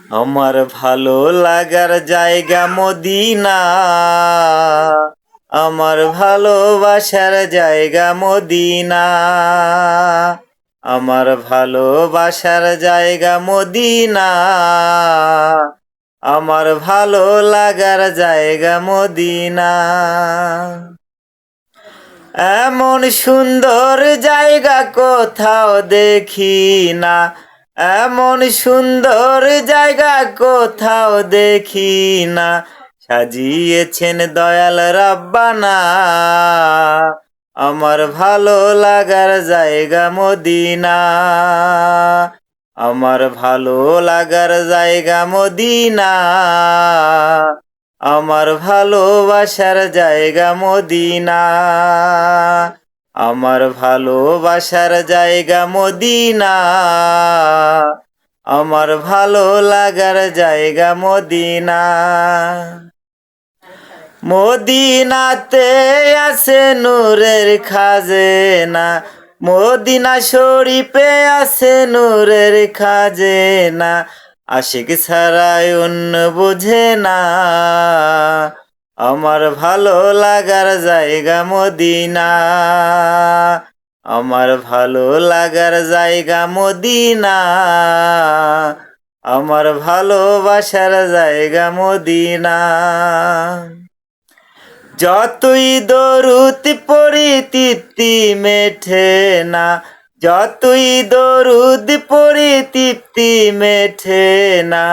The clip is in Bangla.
আমার ভালো লাগার জায়গা মদিনা, আমার ভালোবাসার জায়গা মদিনা, আমার ভালোবাসার জায়গা মদিনা, আমার ভালো লাগার জায়গা মদিনা। এমন সুন্দর জায়গা কোথাও দেখি না, এমন সুন্দর জায়গা কোথাও দেখি না, সাজিয়েছেন দয়াল রাব্বানা, আমার ভালো লাগার জায়গা মদিনা, আমার ভালো লাগার জায়গা মদিনা, আমার ভালোবাসার জায়গা মদিনা, আমার ভালোবাসার জায়গা মদিনা, আমার ভালো লাগার জায়গা মদিনা। মদিনাতে আছে নূরের খাজেনা, মদিনা শরীফে আছে নূরের খাজেনা, আশিক ছাড়াই অন্য বোঝে না, আমার ভালো লাগার জায়গা মদিনা, আমার ভালো লাগার জায়গা মদিনা, আমার ভালোবাসার জায়গা মদিনা। যতই দরুদ পড়ি তৃপ্তি মেঠে না, যতই দরুদ পড়ি তৃপ্তি মেঠে না।